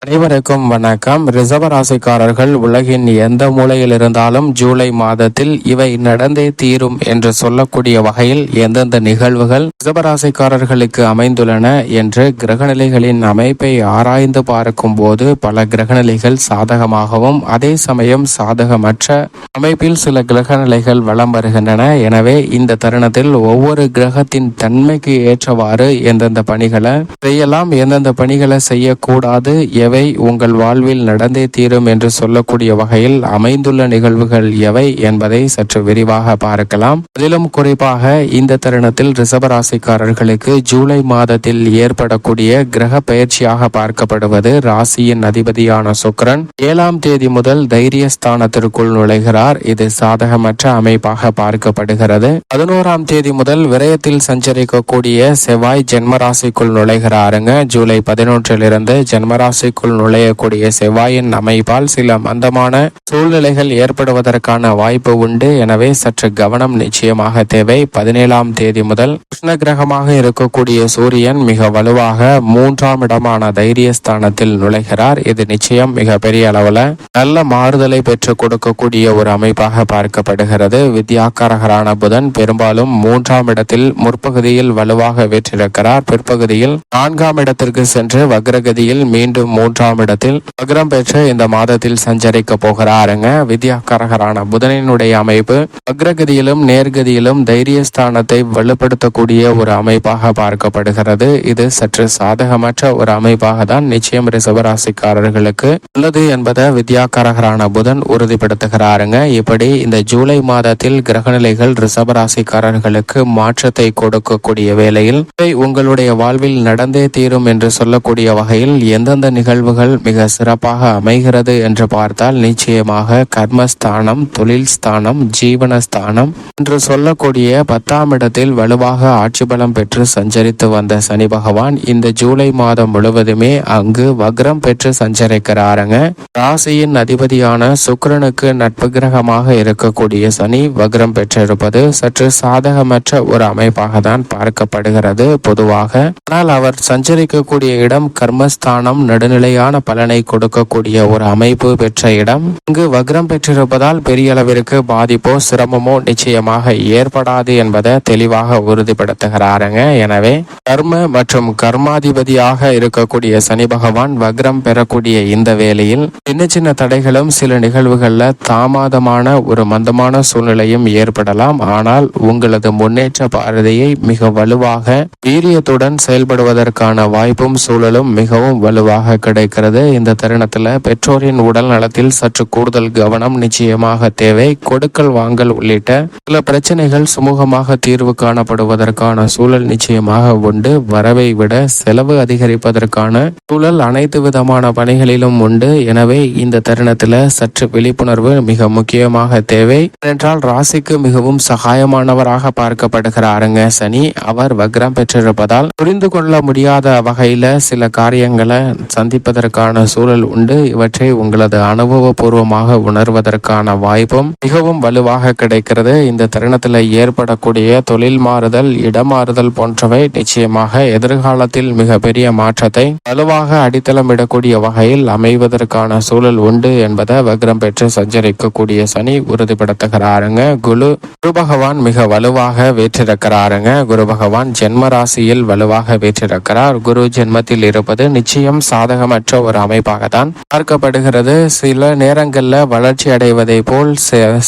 அனைவருக்கும் வணக்கம். ரிசர்வ ராசிக்காரர்கள் உலகின் எந்த மூலையில் இருந்தாலும் ஜூலை மாதத்தில் இவை நடந்தே தீரும் என்று சொல்லக்கூடிய வகையில் எந்தெந்த நிகழ்வுகள் ரிசர்வ ராசிக்காரர்களுக்கு அமைந்துள்ளன என்று கிரகநிலைகளின் அமைப்பை ஆராய்ந்து பார்க்கும் போது பல கிரகநிலைகள் சாதகமாகவும் அதே சமயம் சாதகமற்ற அமைப்பில் சில கிரகநிலைகள் வலம் வருகின்றன. எனவே இந்த தருணத்தில் ஒவ்வொரு கிரகத்தின் தன்மைக்கு ஏற்றவாறு எந்தெந்த பணிகளை செய்யலாம், எந்தெந்த பணிகளை செய்யக்கூடாது, எவை உங்கள் வாழ்வில் நடந்தே தீரும் என்று சொல்லக்கூடிய வகையில் அமைந்துள்ள நிகழ்வுகள் எவை என்பதை சற்று விரிவாக பார்க்கலாம். அதிலும் குறிப்பாக இந்த தருணத்தில் ரிசர்வராசிக்காரர்களுக்கு ஜூலை மாதத்தில் ஏற்படக்கூடிய கிரக பயிற்சியாக பார்க்கப்படுவது ராசியின் அதிபதியான சுக்கிரன் 7ஆம் தேதி முதல் தைரியஸ்தானத்திற்குள் நுழைகிறார். இது சாதகமற்ற அமைப்பாக பார்க்கப்படுகிறது. 11ஆம் தேதி முதல் விரயத்தில் சஞ்சரிக்கக்கூடிய செவ்வாய் ஜென்மராசிக்குள் நுழைகிறாருங்க. ஜூலை 11 ஜென்மராசிக்குள் நுழையக்கூடிய செவ்வாயின் அமைப்பால் சில மந்தமான சூழ்நிலைகள் ஏற்படுவதற்கான வாய்ப்பு உண்டு. எனவே சற்று கவனம் நிச்சயமாக தேவை. 17ஆம் தேதி முதல் கிருஷ்ண கிரகமாக இருக்கக்கூடிய சூரியன் மிக வலுவாக 3ஆம் இடமான தைரியஸ்தானத்தில் நுழைகிறார். இது நிச்சயம் மிக பெரிய அளவுல நல்ல மாறுதலை பெற்றுக் கொடுக்கக்கூடிய ஒரு அமைப்பாக பார்க்கப்படுகிறது. வித்யாக்காரகரான புதன் பெரும்பாலும் 3ஆம் இடத்தில் முற்பகுதியில் வலுவாக வெற்றிருக்கிறார். பிற்பகுதியில் 4ஆம் இடத்திற்கு சென்று வக்ரகதியில் மீண்டும் 3ஆம் இடத்தில் வக்ரம் பெற்று இந்த மாதத்தில் சஞ்சரிக்க போகிறாருங்க. வித்யாக்காரகரான புதனினுடைய அமைப்பு வக்ரகதியிலும் நேர்கதியிலும் தைரியஸ்தானத்தை வலுப்படுத்தக்கூடிய ஒரு அமைப்பாக பார்க்கப்படுகிறது. இது சற்று சாதகமற்ற ஒரு அமைப்பாக தான் நிச்சயம் ரிசர்வராசிக்காரர்களுக்கு உள்ளது என்பதை வித்யாக்காரகரான புதன் உறுதிப்படுத்துகிறாருங்க. இப்படி இந்த ஜூலை மாதத்தில் கிரகநிலைகள் ரிசர்வராசிக்காரர்களுக்கு மாற்றத்தை கொடுக்கக்கூடிய வேளையில் உங்களுடைய வாழ்வில் நடந்தே தீரும் என்று சொல்லக்கூடிய வகையில் எந்தெந்த நிகழ்வுகள் மிக சிறப்பாக அமைகிறது என்று பார்த்தால் நிச்சயமாக கர்மஸ்தானம், தொழில் ஸ்தானம், ஜீவனஸ்தானம் என்று சொல்லக்கூடிய 10ஆம் இடத்தில் வலுவாக ஆட்சி பலம் பெற்று சஞ்சரித்து வந்த சனி பகவான் இந்த ஜூலை மாதம் முழுவதுமே அங்கு வக்ரம் பெற்று சஞ்சரிக்கிறாருங்க. ராசியின் அதிபதியான சுக்கிரனுக்கு நட்பு கிரகமாக இருக்கக்கூடிய சனி வக்ரம் பெற்றிருப்பது சற்று சாதகமற்ற ஒரு அமைப்பாக தான் பார்க்கப்படுகிறது பொதுவாக. ஆனால் அவர் சஞ்சரிக்கக்கூடிய இடம் கர்மஸ்தானம், நடுநிலையான பலனை கொடுக்கக்கூடிய ஒரு அமைப்பு பெற்ற இடம். இங்கு வக்ரம் பெற்றிருப்பதால் பெரிய அளவிற்கு பாதிப்போ சிரமமோ நிச்சயமாக ஏற்படாது என்பதை தெளிவாக உறுதிப்படுத்துகிறாருங்க. எனவே கர்ம மற்றும் கர்மாதிபதியாக இருக்கக்கூடிய சனி பகவான் வக்ரம் பெறக்கூடிய இந்த வேளையில் சின்ன சின்ன தடைகளும் சில நிகழ்வுகள்ல தாமதமான ஒரு மந்தமான சூழ்நிலையும் ஏற்படலாம். ஆனால் உங்களது முன்னேற்ற பாரதியை மிக வலுவாக வீரியத்துடன் செயல்படுவதற்கான வாய்ப்பும் சூழலும் மிகவும் வலுவாக கிடைக்கிறது. இந்த தருணத்துல பெற்றோரின் உடல் நலத்தில் சற்று கூடுதல் கவனம் நிச்சயமாக தேவை. கொடுக்கல் வாங்கல் உள்ளிட்ட சில பிரச்சனைகள் சுமூகமாக தீர்வு காணப்படுவதற்கான சூழல் நிச்சயமாக உண்டு. வரவை விட செலவு அதிகரிப்பதற்கான சூழல் அனைத்து விதமான பணிகளிலும் உண்டு. எனவே இந்த தருணத்துல சற்று விழிப்புணர்வு மிக முக்கியமாக தேவை. என்றால் ராசிக்கு மிகவும் சகாயமானவராக பார்க்கப்படுகிறாருங்க சனி. அவர் வக்ரம் பெற்றிருப்பதால் புரிந்து கொள்ள முடியாத வகையில சில காரியங்களை சந்திப்பதற்கான சூழல் உண்டு. இவற்றை உங்களது அனுபவபூர்வமாக உணர்வதற்கான வாய்ப்பும் மிகவும் வலுவாக கிடைக்கிறது. இந்த தருணத்தில் ஏற்படக்கூடிய தொழில் மாறுதல், இடமாறுதல் போன்றவை நிச்சயமாக எதிர்காலத்தில் மிக பெரிய மாற்றத்தை வலுவாக அடித்தளமிடக்கூடிய வகையில் அமைவதற்கான சூழல் உண்டு என்பதை வக்ரம் பெற்று சஞ்சரிக்கக்கூடிய சனி உறுதிப்படுத்துகிறாருங்க. குரு பகவான் மிக வலுவாக வீற்றிருக்கிறாருங்க. குரு பகவான் ஜென்ம ராசியில் வலுவாக வீற்றிருக்கிறார். குரு ஜென்மத்தில் இருப்பது நிச்சயம் சாதகமற்ற ஒரு அமைப்பாக தான் பார்க்கப்படுகிறது. சில நேரங்களில் வளர்ச்சி அடைவதை போல்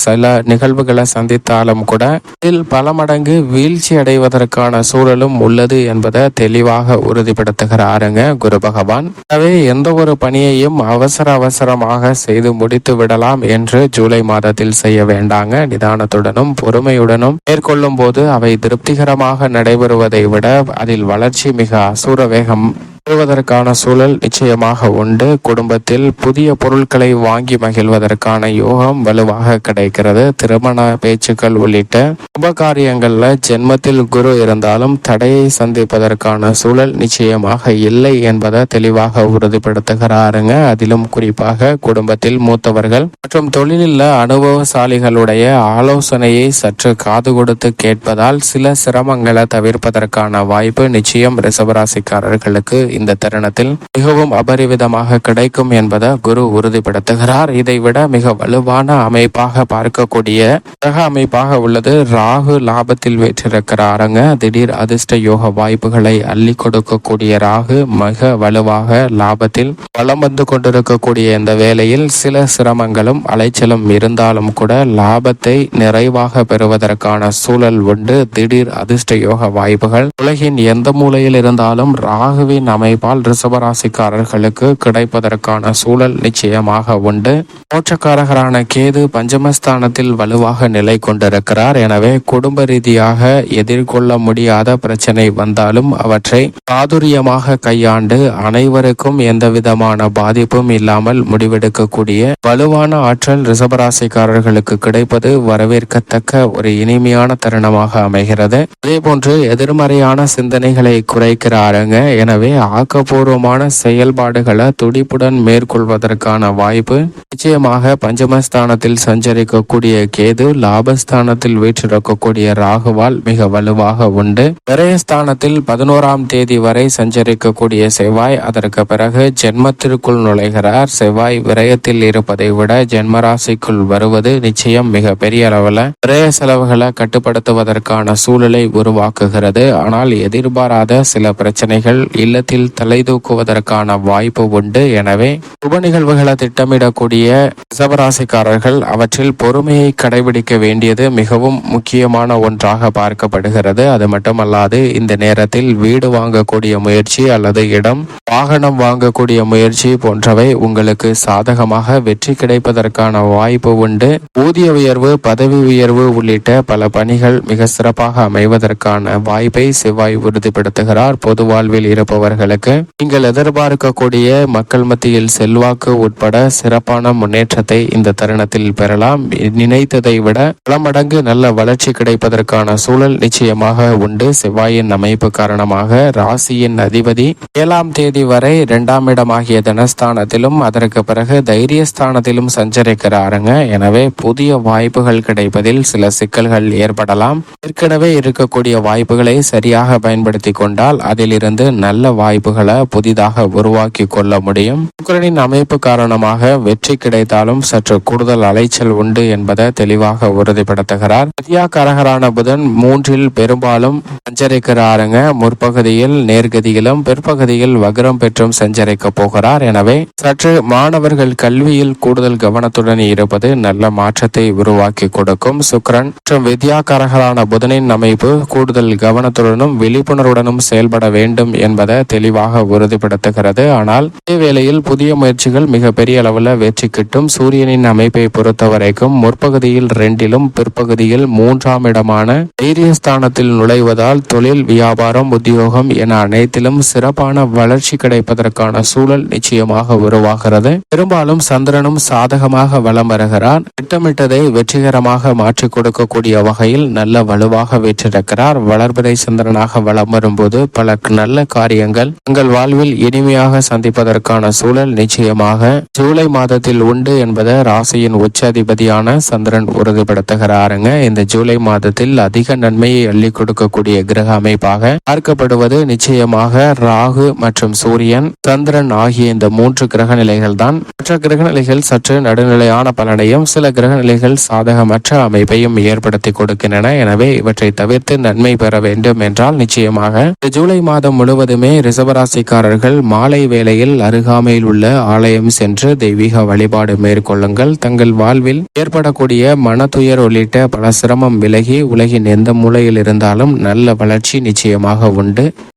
சில நிகழ்வுகளை சந்தித்தாலும் கூட இதில் பல மடங்கு வீழ்ச்சி அடைவதற்கான சூழலும் உள்ளது என்பதை தெளிவாக உறுதிப்படுத்துகிறாருங்க குரு பகவான். எனவே எந்த ஒரு பணியையும் அவசரமாக செய்து முடித்து விடலாம் என்று ஜூலை மாதத்தில் செய்ய வேண்டாங்க. நிதானத்துடனும் பொறுமையுடனும் மேற்கொள்ளும் போது அவை திருப்திகரமாக நடைபெறுவதை விட அதில் வளர்ச்சி மிக அசூர வேகம் பெறுவதற்கான சூழல் நிச்சயமாக உண்டு. குடும்பத்தில் புதிய பொருட்களை வாங்கி மகிழ்வதற்கான யோகம் வலுவாக கிடைக்கிறது. திருமண பேச்சுக்கள் உள்ளிட்ட சுபகாரியங்கள்ல ஜென்மத்தில் குரு இருந்தாலும் தடையை சந்திப்பதற்கான சூழல் நிச்சயமாக இல்லை என்பதை தெளிவாக உறுதிப்படுத்துகிறாருங்க. அதிலும் குறிப்பாக குடும்பத்தில் மூத்தவர்கள் மற்றும் தொழிலில் அனுபவசாலிகளுடைய ஆலோசனையை சற்று காது கொடுத்து கேட்பதால் சில சிரமங்களை தவிர்ப்பதற்கான வாய்ப்பு நிச்சயம் ரிஷபராசிக்காரர்களுக்கு இந்த தருணத்தில் மிகவும் அபரிவிதமாக கிடைக்கும் என்பதை குரு உறுதிப்படுத்துகிறார். இதைவிட மிக வலுவான அமைப்பாக பார்க்கக்கூடிய கிரக அமைப்பாக உள்ளது ராகு. லாபத்தில் வீற்றிருக்கிறாருங்க. திடீர் அதிர்ஷ்ட யோக வாய்ப்புகளை அள்ளி கொடுக்கக்கூடிய ராகு மிக வலுவாக லாபத்தில் வலம் வந்து கொண்டிருக்கக்கூடிய இந்த வேளையில் சில சிரமங்களும் அலைச்சலும் இருந்தாலும் கூட லாபத்தை நிறைவாக பெறுவதற்கான சூழல் உண்டு. திடீர் அதிர்ஷ்ட யோக வாய்ப்புகள் உலகின் எந்த மூலையில் இருந்தாலும் ராகுவின் அமைப்பால் ரிஷபராசிக்காரர்களுக்கு கிடைப்பதற்கான சூழல் நிச்சயமாக உண்டு. மோட்சக்காரகரான கேது பஞ்சமஸ்தானத்தில் வலுவாக நிலை கொண்டிருக்கிறார். எனவே குடும்ப ரீதியாக எதிர்கொள்ள முடியாத பிரச்சனை வந்தாலும் அவற்றை சாதுரியமாக கையாண்டு அனைவருக்கும் எந்த விதமான பாதிப்பும் இல்லாமல் முடிவெடுக்கக்கூடிய வலுவான ஆற்றல் ரிஷபராசிக்காரர்களுக்கு கிடைப்பது வரவேற்கத்தக்க ஒரு இனிமையான தருணமாக அமைகிறது. அதே போன்று எதிர்மறையான சிந்தனைகளை குறைக்கிறாருங்க. எனவே ஆக்கப்பூர்வமான செயல்பாடுகளை துடிப்புடன் மேற்கொள்வதற்கான வாய்ப்பு நிச்சயமாக பஞ்சமஸ்தானத்தில் சஞ்சரிக்கக்கூடிய கேது லாபஸ்தானத்தில் வீற்றிருக்கக்கூடிய ராகுவால் மிக வலுவாக உண்டு. விரயஸ்தானத்தில் 11ஆம் தேதி வரை சஞ்சரிக்கக்கூடிய செவ்வாய் அதற்கு பிறகு ஜென்மத்திற்குள் நுழைகிறார். செவ்வாய் விரயத்தில் இருப்பதை விட ஜென்மராசிக்குள் வருவது நிச்சயம் மிக பெரிய அளவில் விரய செலவுகளை கட்டுப்படுத்துவதற்கான சூழலை உருவாக்குகிறது. ஆனால் எதிர்பாராத சில பிரச்சனைகள் இல்லத்தில் தலைதூக்குவதற்கான வாய்ப்பு உண்டு. எனவே சுப நிகழ்வுகளை திட்டமிடக்கூடிய ரிஷபராசிக்காரர்கள் அவற்றில் பொறுமையை கடைபிடிக்க வேண்டியது மிகவும் முக்கியமான ஒன்றாக பார்க்கப்படுகிறது. அது மட்டுமல்லாது இந்த நேரத்தில் வீடு வாங்கக்கூடிய முயற்சி அல்லது இடம் வாகனம் வாங்கக்கூடிய முயற்சி போன்றவை உங்களுக்கு சாதகமாக வெற்றி கிடைப்பதற்கான வாய்ப்பு உண்டு. ஊதிய உயர்வு, பதவி உயர்வு உள்ளிட்ட பல பணிகள் மிக சிறப்பாக அமைவதற்கான வாய்ப்பை செவ்வாய் உறுதிப்படுத்துகிறார். பொது வாழ்வில் இருப்பவர்களுக்கு நீங்கள் எதிர்பார்க்கக்கூடிய மக்கள் மத்தியில் செல்வாக்கு உட்பட சிறப்பான முன்னேற்றத்தை இந்த தருணத்தில் பெறலாம். நினைத்ததை விட பல மடங்கு நல்ல வளர்ச்சி கிடைப்பதற்கான சூழல் நிச்சயமாக உண்டு. செவ்வாயின் அமைப்பு காரணமாக ராசியின் அதிபதி 7ஆம் தேதி வரை 2ஆம் இடமாகிய தனஸ்தானத்திலும் அதற்கு பிறகு தைரியஸ்தானத்திலும் சஞ்சரிக்கிறாருங்க. எனவே புதிய வாய்ப்புகள் கிடைப்பதில் சில சிக்கல்கள் ஏற்படலாம். ஏற்கனவே இருக்கக்கூடிய வாய்ப்புகளை சரியாக பயன்படுத்தி கொண்டால் அதிலிருந்து நல்ல வாய்ப்புகளை புதிதாக உருவாக்கி கொள்ள முடியும். சுக்கிரனின் அமைப்பு காரணமாக வெற்றி கிடைத்தாலும் சற்று கூடுதல் அலைச்சல் உண்டு என்பதை தெளிவாக உறுதிப்படுத்துகிறார். வித்யாகாரகரான புதன் 3இல் பெரும்பாலும் சஞ்சரிக்கிறாருங்க. முற்பகுதியில் நேர்கதியிலும் பிற்பகுதியில் வக்ரம் பெற்றும் சஞ்சரிக்க போகிறார். எனவே சற்று மாணவர்கள் கல்வியில் கூடுதல் கவனத்துடன் இருப்பது நல்ல மாற்றத்தை உருவாக்கி கொடுக்கும். சுக்கிரன் மற்றும் வித்யாகாரகரான புதனின் அமைப்பு கூடுதல் கவனத்துடனும் விழிப்புணர்வுடனும் செயல்பட வேண்டும் என்பதை தெளிவாக உறுதிப்படுத்துகிறது. ஆனால் அதே வேளையில் புதிய முயற்சிகள் மிக பெரிய அளவில் வெற்றி கிட்டும். சூரியனின் அமைப்பை பொறுத்தவரைக்கும் முற்பகுதியில் 2இலும் பிற்பகுதியில் 3ஆம் இடமான தைரியஸ்தானத்தில் நுழைவதால் தொழில், வியாபாரம், உத்தியோகம் என அனைத்திலும் சிறப்பான வளர்ச்சி கிடைப்பதற்கான சூழல் நிச்சயமாக உருவாகிறது. பெரும்பாலும் சந்திரனும் சாதகமாக வலம் வருகிறார். திட்டமிட்டதை வெற்றிகரமாக மாற்றிக் கொடுக்கக்கூடிய வகையில் நல்ல வலுவாக வீற்றிருக்கிறார். வளர்பிறை சந்திரனாக வலம் வரும்போது பல நல்ல காரியங்கள் உங்கள் வாழ்வில் இனிமையாக சந்திப்பதற்கான சூழல் நிச்சயமாக ஜூலை மாதத்தில் உண்டு என்பதை ராசியின் உச்சதிபதியான சந்திரன் உறுதிப்படுத்துகிறாருங்க. இந்த ஜூலை மாதத்தில் அதிக நன்மையை அள்ளி கொடுக்கக்கூடிய கிரக அமைப்பாக பார்க்கப்படுவது நிச்சயமாக ராகு மற்றும் சூரியன், சந்திரன் ஆகிய இந்த 3 கிரக நிலைகள் தான். மற்ற கிரக நிலைகள் சற்று நடுநிலையான பலனையும் சில கிரக நிலைகள் சாதகமற்ற அமைப்பையும் ஏற்படுத்தி கொடுக்கின்றன. எனவே இவற்றை தவிர்த்து நன்மை பெற வேண்டும் என்றால் நிச்சயமாக இந்த ஜூலை மாதம் முழுவதுமே ரிஷபராசிக்காரர்கள் மாலை வேளையில் அருகாமையில் உள்ள ஆலயம் சென்று தெய்வீக வழிபாடு மேற்கொள்ளுங்கள். தங்கள் வாழ்வில் ஏற்படக்கூடிய மனத்துயர் உள்ளிட்ட பல சிரமம் விலகி உலகின் எந்த மூலையில் இருந்தாலும் நல்ல வளர்ச்சி நிச்சயமாக உண்டு.